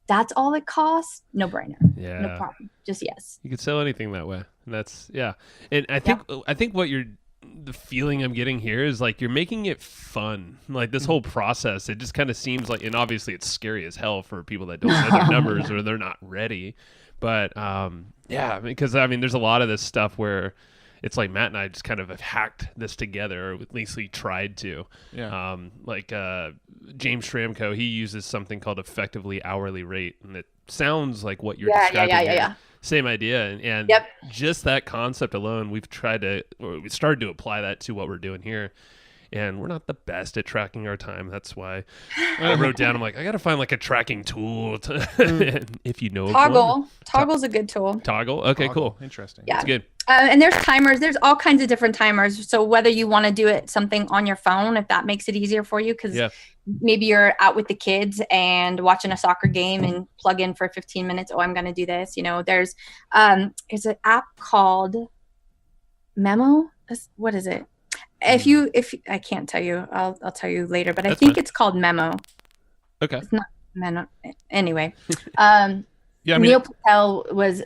that's all it costs. No-brainer. Yeah. No problem. Just yes. You could sell anything that way. And that's, yeah. And I think what the feeling I'm getting here is like you're making it fun. Like this whole process, it just kind of seems like, and obviously it's scary as hell for people that don't know their numbers or they're not ready. But yeah, because I mean, there's a lot of this stuff where it's like Matt and I just kind of have hacked this together, or at least we tried to. Yeah. James Schramko, he uses something called effectively hourly rate, and it sounds like what you're describing. Yeah. Same idea, and just that concept alone, we started to apply that to what we're doing here. And we're not the best at tracking our time. That's why I wrote down, I'm like, I got to find like a tracking tool. If you know Toggle. Toggle's a good tool. Toggle? Okay, cool. Interesting. Yeah. That's good. And there's timers. There's all kinds of different timers. So whether you want to do it something on your phone, if that makes it easier for you, because maybe you're out with the kids and watching a soccer game and plug in for 15 minutes. Oh, I'm going to do this. There's an app called Memo. What is it? If I can't tell you, I'll tell you later, but I think it's called Memo. Okay. It's not Memo. Anyway. Neil Patel was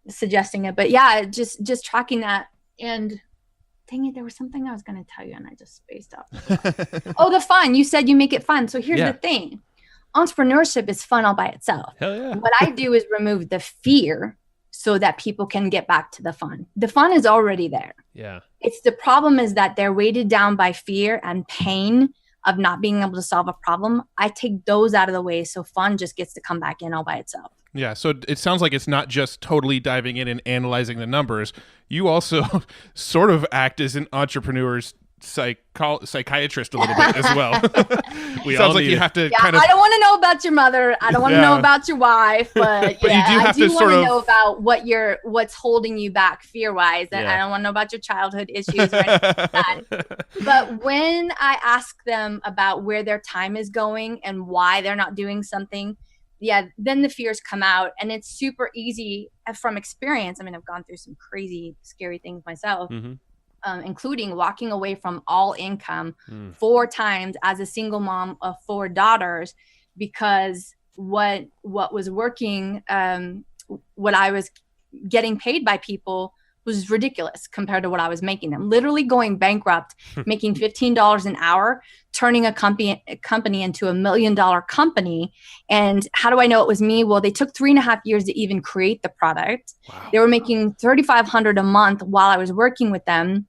suggesting it, but yeah, just tracking that. And dang it, there was something I was going to tell you and I just spaced out. Oh, the fun. You said you make it fun. So here's the thing. Entrepreneurship is fun all by itself. Hell yeah. What I do is remove the fear so that people can get back to the fun. The fun is already there. Yeah. It's the problem is that they're weighted down by fear and pain of not being able to solve a problem. I take those out of the way so fun just gets to come back in all by itself. Yeah, so it sounds like it's not just totally diving in and analyzing the numbers. You also sort of act as an entrepreneur's psychiatrist a little bit as well. Sounds like you have to kind of... I don't want to know about your mother. I don't want to know about your wife, but you do have to want to know about what's holding you back fear-wise. And I don't want to know about your childhood issues or anything like that. But when I ask them about where their time is going and why they're not doing something, then the fears come out, and it's super easy from experience. I mean, I've gone through some crazy, scary things myself. Including walking away from all income 4 times as a single mom of 4 daughters, because what was working, what I was getting paid by people was ridiculous compared to what I was making them. Literally going bankrupt, making $15 an hour, turning a company into $1 million company. And how do I know it was me? Well, they took 3.5 years to even create the product. Wow. They were making $3,500 a month while I was working with them.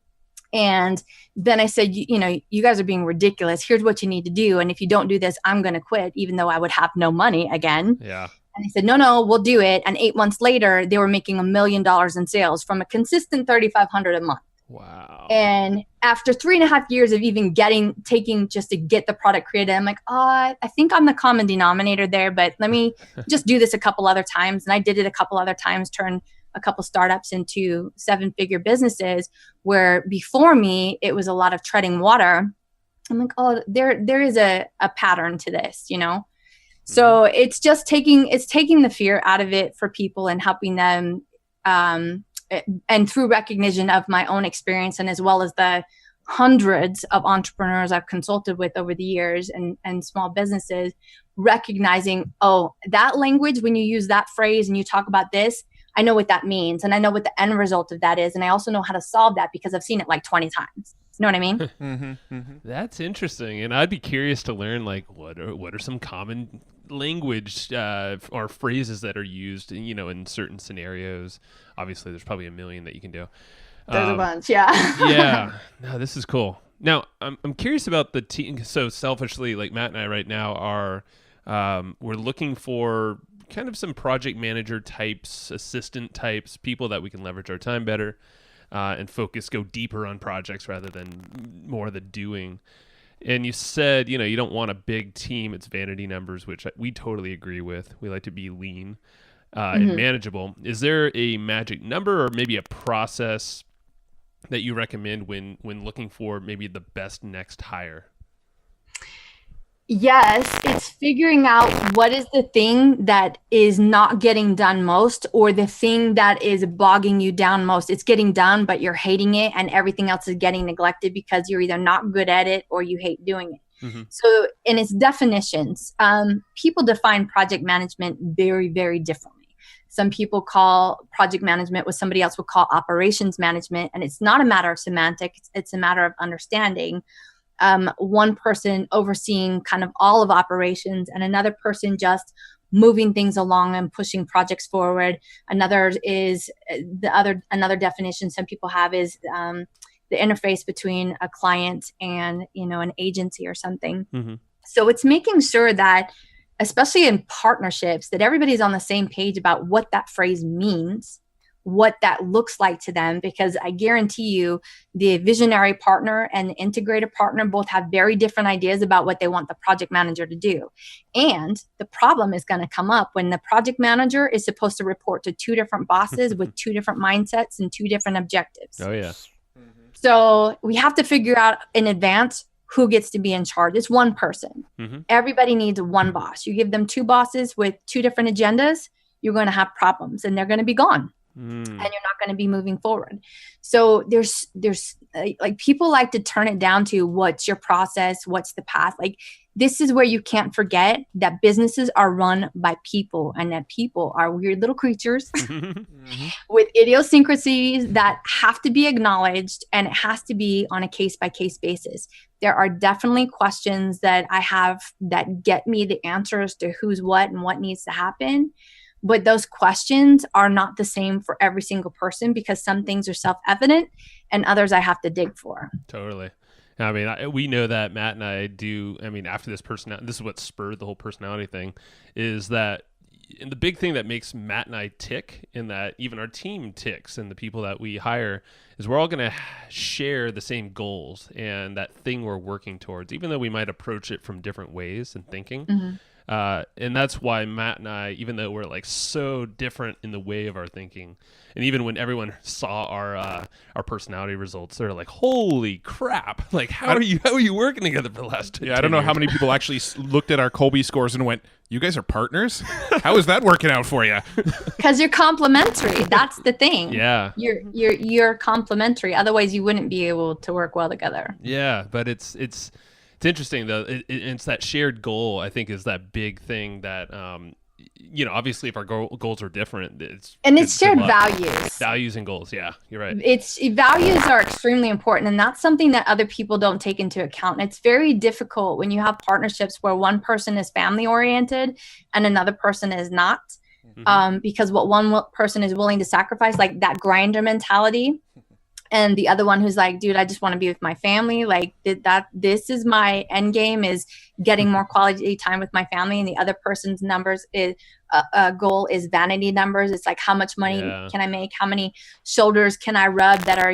And then I said, you guys are being ridiculous. Here's what you need to do. And if you don't do this, I'm going to quit, even though I would have no money again. Yeah. And they said, no, we'll do it. And 8 months later, they were making $1 million in sales from a consistent 3,500 a month. Wow. And after 3.5 years of even taking just to get the product created, I'm like, I think I'm the common denominator there, but let me just do this a couple other times. And I did it a couple other times, turned a couple startups into 7-figure businesses, where before me, it was a lot of treading water. I'm like, there is a pattern to this, So it's just taking the fear out of it for people and helping them, and through recognition of my own experience, and as well as the hundreds of entrepreneurs I've consulted with over the years and small businesses, recognizing, that language, when you use that phrase and you talk about this, I know what that means. And I know what the end result of that is. And I also know how to solve that because I've seen it like 20 times. You know what I mean? That's interesting. And I'd be curious to learn, like, what are some common language or phrases that are used, in certain scenarios. Obviously, there's probably a million that you can do. There's a bunch, yeah. Yeah. No, this is cool. Now, I'm curious about the team. So selfishly, like Matt and I right now are, we're looking for kind of some project manager types, assistant types, people that we can leverage our time better and go deeper on projects rather than more of the doing. And you said, you don't want a big team. It's vanity numbers, which we totally agree with. We like to be lean and manageable. Is there a magic number or maybe a process that you recommend when looking for maybe the best next hire? Yes, it's figuring out what is the thing that is not getting done most, or the thing that is bogging you down most. It's getting done, but you're hating it, and everything else is getting neglected because you're either not good at it or you hate doing it. So in its definitions, people define project management very, very differently. Some people call project management what somebody else would call operations management, and it's not a matter of semantics, it's a matter of understanding. One person overseeing kind of all of operations and another person just moving things along and pushing projects forward. Another definition some people have is the interface between a client and, an agency or something. So it's making sure that, especially in partnerships, that everybody's on the same page about what that phrase means, what that looks like to them, because I guarantee you the visionary partner and the integrated partner both have very different ideas about what they want the project manager to do. And the problem is going to come up when the project manager is supposed to report to 2 different bosses with 2 different mindsets and 2 different objectives. Oh, yeah. So we have to figure out in advance who gets to be in charge. It's one person. Everybody needs one boss. You give them 2 bosses with 2 different agendas, you're going to have problems and they're going to be gone. And you're not going to be moving forward. So there's like people like to turn it down to what's your process, what's the path. Like, this is where you can't forget that businesses are run by people, and that people are weird little creatures with idiosyncrasies that have to be acknowledged, and it has to be on a case-by-case basis. There are definitely questions that I have that get me the answers to who's what and what needs to happen. But those questions are not the same for every single person, because some things are self-evident and others I have to dig for. Totally. I mean, we know that Matt and I do. I mean, after this is what spurred the whole personality thing, is that, and the big thing that makes Matt and I tick, and that even our team ticks, and the people that we hire, is we're all going to share the same goals and that thing we're working towards, even though we might approach it from different ways and thinking. And that's why Matt and I, even though we're like so different in the way of our thinking, and even when everyone saw our personality results, they're like, "Holy crap! Like, how are you working together for the last 10 I don't know years? how many people actually looked at our Colby scores and went, "You guys are partners? How is that working out for you?" Because you're complementary. That's the thing. Yeah, you're complementary. Otherwise, you wouldn't be able to work well together. Yeah, but it's interesting though. It's that shared goal, I think, is that big thing that obviously if our goals are different, it's shared values and goals. Yeah, you're right. Values are extremely important, and that's something that other people don't take into account. And it's very difficult when you have partnerships where one person is family oriented and another person is not, because what one person is willing to sacrifice, like that grinder mentality, and the other one who's like, dude, I just want to be with my family. Like this is my end game, is getting more quality time with my family, and the other person's numbers is goal is vanity numbers. It's like, how much money can I make? How many shoulders can I rub that are,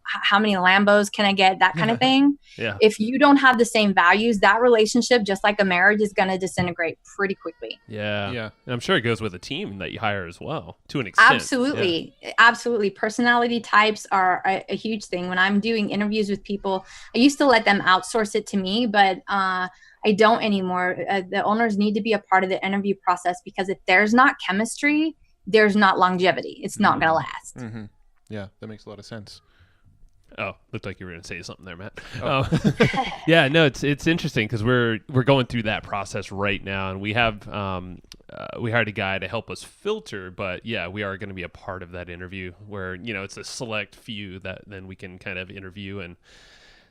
how many Lambos can I get? That kind of thing. Yeah. If you don't have the same values, that relationship, just like a marriage, is going to disintegrate pretty quickly. Yeah. And I'm sure it goes with a team that you hire as well, to an extent. Absolutely. Yeah. Absolutely. Personality types are a huge thing. When I'm doing interviews with people, I used to let them outsource it to me, but I don't anymore. The owners need to be a part of the interview process, because if there's not chemistry, there's not longevity. It's not going to last. Mm-hmm. Yeah, that makes a lot of sense. Oh, looked like you were going to say something there, Matt. Oh. Yeah, no, it's interesting because we're going through that process right now, and we have we hired a guy to help us filter. But yeah, we are going to be a part of that interview where it's a select few that then we can kind of interview and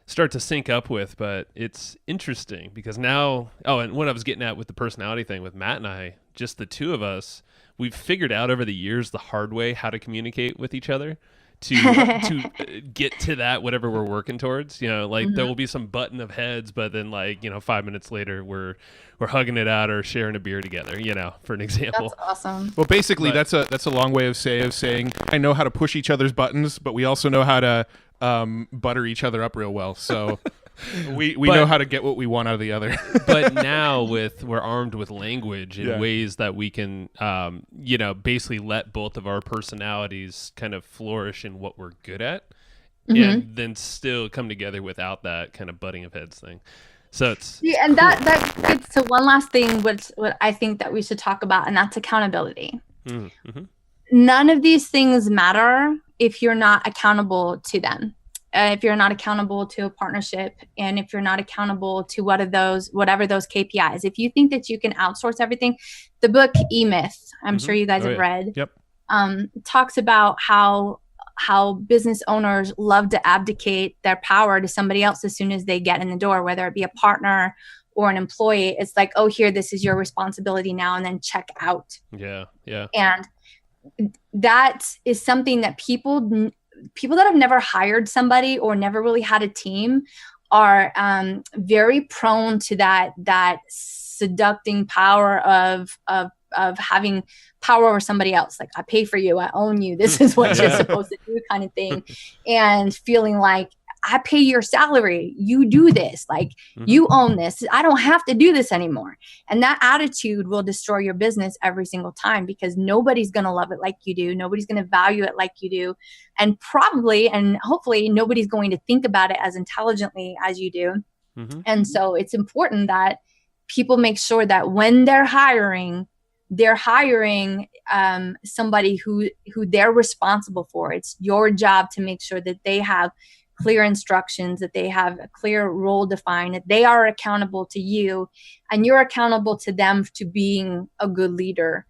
start to sync up with. But it's interesting because now, and what I was getting at with the personality thing with Matt and I, just the two of us, we've figured out over the years the hard way how to communicate with each other to get to that whatever we're working towards. There will be some button of heads, but then 5 minutes later we're hugging it out or sharing a beer together, for an example. That's awesome. Well, basically that's a long way of saying I know how to push each other's buttons, but we also know how to butter each other up real well. So we know how to get what we want out of the other. But now we're armed with language in ways that we can, basically let both of our personalities kind of flourish in what we're good at, and then still come together without that kind of butting of heads thing. So and that gets to one last thing, what I think that we should talk about, and that's accountability. Mm-hmm. None of these things matter if you're not accountable to them. If you're not accountable to a partnership, and if you're not accountable to whatever those KPIs. If you think that you can outsource everything, the book E-Myth, I'm sure you guys have read, talks about how business owners love to abdicate their power to somebody else as soon as they get in the door, whether it be a partner or an employee. It's like, oh, here, this is your responsibility now, and then check out. Yeah. And that is something that people that have never hired somebody or never really had a team are very prone to that seducing power of having power over somebody else. Like, I pay for you, I own you, this is what you're supposed to do, kind of thing. And feeling like, I pay your salary, you do this, like you own this, I don't have to do this anymore. And that attitude will destroy your business every single time, because nobody's going to love it like you do. Nobody's going to value it like you do. And probably, and hopefully, nobody's going to think about it as intelligently as you do. And so it's important that people make sure that when they're hiring somebody who they're responsible for. It's your job to make sure that they have clear instructions, that they have a clear role defined, that they are accountable to you, and you're accountable to them to being a good leader.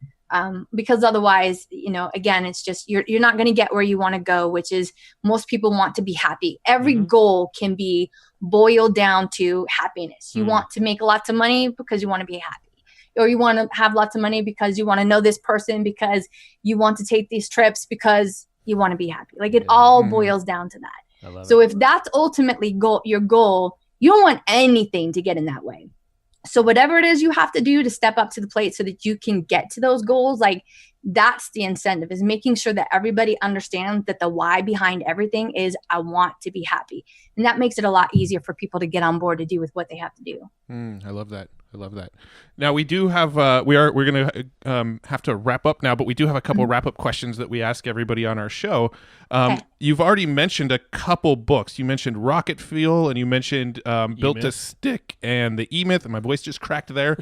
Because otherwise, again, it's just, you're not going to get where you want to go, which is, most people want to be happy. Every goal can be boiled down to happiness. You want to make lots of money because you want to be happy. Or you want to have lots of money because you want to know this person, because you want to take these trips because you want to be happy. Like, it all boils down to that. So if that's ultimately your goal, you don't want anything to get in that way. So whatever it is you have to do to step up to the plate so that you can get to those goals, like, that's the incentive, is making sure that everybody understands that the why behind everything is, I want to be happy. And that makes it a lot easier for people to get on board to do with what they have to do. I love that. Now, we do have we're going to have to wrap up now, but we do have a couple wrap up questions that we ask everybody on our show. You've already mentioned a couple books. You mentioned Rocket Fuel, and you mentioned Built to Stick and the E-Myth, and my voice just cracked there.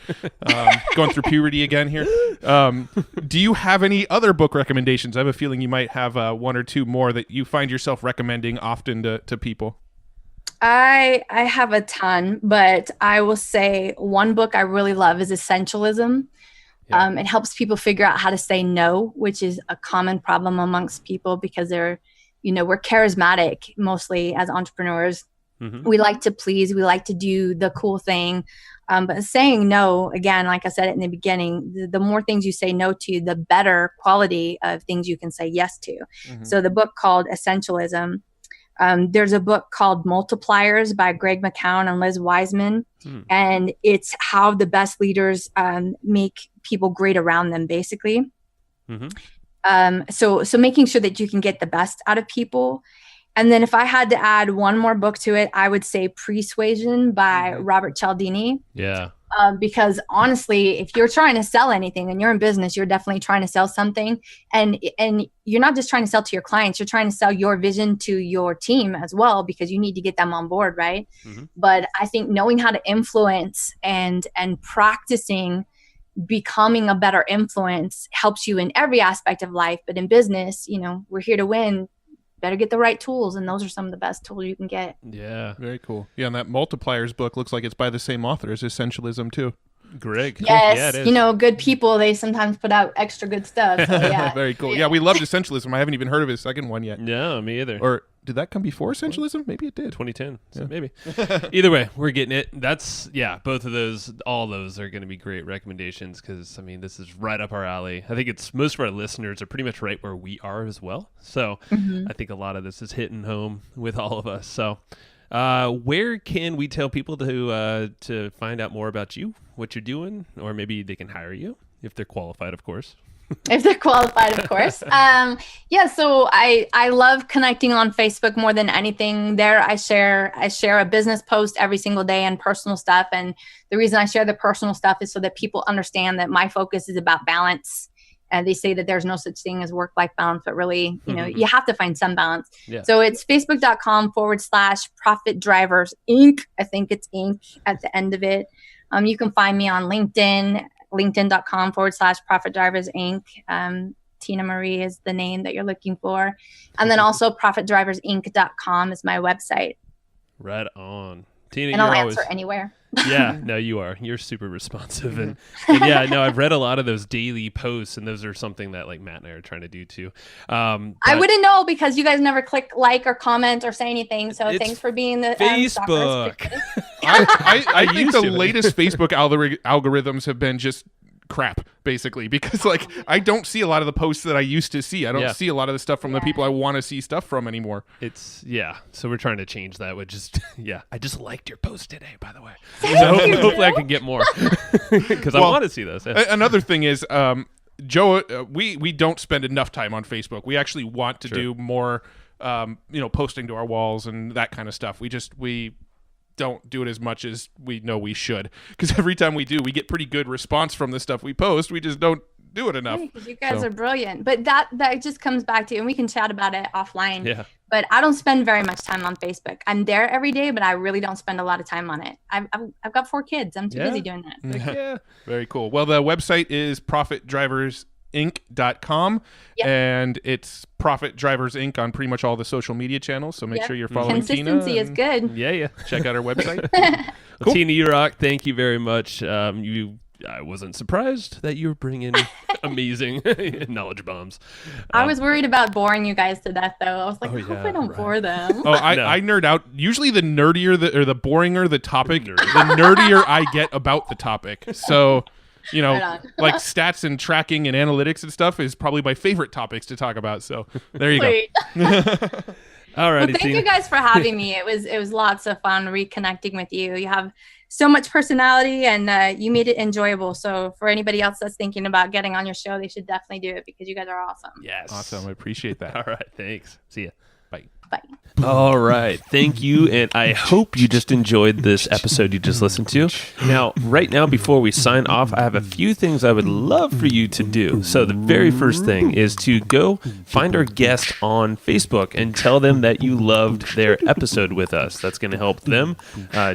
Going through puberty again here. Do you have any other book recommendations? I have a feeling you might have one or two more that you find yourself recommending often to people. I have a ton, but I will say one book I really love is Essentialism. It helps people figure out how to say no, which is a common problem amongst people, because we're charismatic mostly as entrepreneurs. We like to please, we like to do the cool thing. But saying no, again, like I said in the beginning, the more things you say no to, the better quality of things you can say yes to. So the book called Essentialism There's a book called Multipliers by Greg McCown and Liz Wiseman. And it's how the best leaders make people great around them, basically. So making sure that you can get the best out of people. And then if I had to add one more book to it, I would say Persuasion by Robert Cialdini. Yeah. Because honestly, if you're trying to sell anything and you're in business, you're definitely trying to sell something. And you're not just trying to sell to your clients, you're trying to sell your vision to your team as well, because you need to get them on board, right? But I think knowing how to influence and practicing becoming a better influence helps you in every aspect of life. But in business, we're here to win. Better get the right tools, and those are some of the best tools you can get. Yeah. Very cool. Yeah, and that Multipliers book looks like it's by the same author as Essentialism too. Greg. Yes, Yeah, it is. good people, they sometimes put out extra good stuff. So yeah. Very cool. Yeah, we loved Essentialism. I haven't even heard of his second one yet. No, me either. Or did that come before Essentialism? Maybe it did. 2010. So maybe. Either way, we're getting it. That's, both of those, all those are going to be great recommendations because, this is right up our alley. I think most of our listeners are pretty much right where we are as well. So I think a lot of this is hitting home with all of us. So where can we tell people to find out more about you, what you're doing, or maybe they can hire you if they're qualified, of course? If they're qualified, of course. So I love connecting on Facebook more than anything. There I share a business post every single day and personal stuff. And the reason I share the personal stuff is so that people understand that my focus is about balance. And they say that there's no such thing as work-life balance, but really, you have to find some balance. Yeah. So it's facebook.com/Profit Drivers Inc. I think it's Inc. at the end of it. You can find me on LinkedIn, linkedin.com/Profit Drivers Inc. Tina Marie is the name that you're looking for. And then also profitdriversinc.com is my website. Right on. Tina, and I'll answer anywhere. Yeah, no, you are. You're super responsive. And I've read a lot of those daily posts, and those are something that like Matt and I are trying to do too. I wouldn't know because you guys never click like or comment or say anything. So thanks for being the Facebook. I think the latest Facebook algorithms have been just crap, basically, because I don't see a lot of the posts that I used to see. I don't see a lot of the stuff from the people I want to see stuff from anymore. So we're trying to change that with just I just liked your post today, by the way. So hopefully I can get more because I want to see those. Another thing is Joe, we don't spend enough time on Facebook. We actually want to do more posting to our walls and that kind of stuff. We don't do it as much as we know we should, because every time we do, we get pretty good response from the stuff we post. We just don't do it enough. Because you guys are brilliant. But that just comes back to, and we can chat about it offline. Yeah. But I don't spend very much time on Facebook. I'm there every day, but I really don't spend a lot of time on it. I've got 4 kids. I'm too busy doing that. Yeah. Very cool. Well, the website is profitdriversinc.com, and it's Profit Drivers Inc. on pretty much all the social media channels. So make sure you're following Tina. Consistency is good. Yeah. Check out our website. Cool. Tina, you rock. Thank you very much. I wasn't surprised that you were bringing amazing knowledge bombs. I was worried about boring you guys to death, though. I was like, I hope I don't bore them. I nerd out. Usually the nerdier or the boringer the topic, the nerdier I get about the topic. So, like stats and tracking and analytics and stuff is probably my favorite topics to talk about. So there you go. All right. Well, thank you guys for having me. It was lots of fun reconnecting with you. You have so much personality, and you made it enjoyable. So for anybody else that's thinking about getting on your show, they should definitely do it because you guys are awesome. Yes. Awesome. I appreciate that. All right. Thanks. See ya. Bye. Bye. All right. Thank you. And I hope you just enjoyed this episode you just listened to. Now, right now, before we sign off, I have a few things I would love for you to do. So the very first thing is to go find our guest on Facebook and tell them that you loved their episode with us. That's going to help them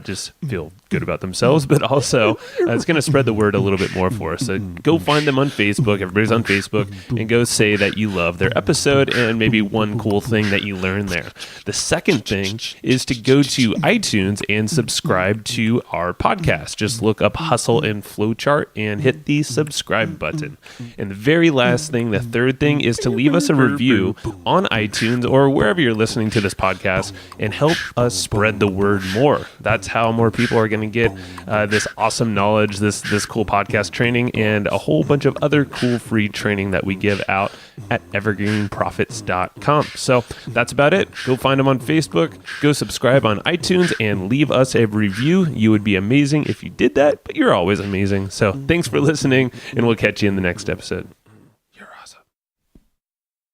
just feel good about themselves, but also it's going to spread the word a little bit more for us. So go find them on Facebook. Everybody's on Facebook, and go say that you love their episode and maybe one cool thing that you learned there. The second thing is to go to iTunes and subscribe to our podcast. Just look up Hustle and Flowchart and hit the subscribe button. And the very last thing, the third thing, is to leave us a review on iTunes or wherever you're listening to this podcast and help us spread the word more. That's how more people are going to to get this awesome knowledge, this cool podcast training, and a whole bunch of other cool free training that we give out at evergreenprofits.com. So that's about it. Go find them on Facebook, go subscribe on iTunes, and leave us a review. You would be amazing if you did that, but you're always amazing. So thanks for listening, and we'll catch you in the next episode.